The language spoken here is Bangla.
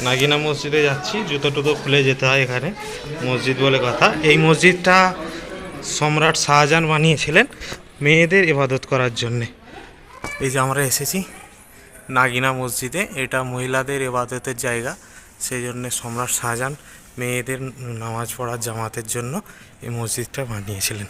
নাগিনা মসজিদে যাচ্ছি, জুতো টুতো খুলে যেতে হয় এখানে, মসজিদ বলে কথা। এই মসজিদটা সম্রাট শাহজাহান বানিয়েছিলেন মেয়েদের ইবাদত করার জন্যে। এই যে আমরা এসেছি নাগিনা মসজিদে, এটা মহিলাদের ইবাদতের জায়গা, সেই জন্য সম্রাট শাহজাহান মেয়েদের নামাজ পড়ার জামাতের জন্য এই মসজিদটা বানিয়েছিলেন।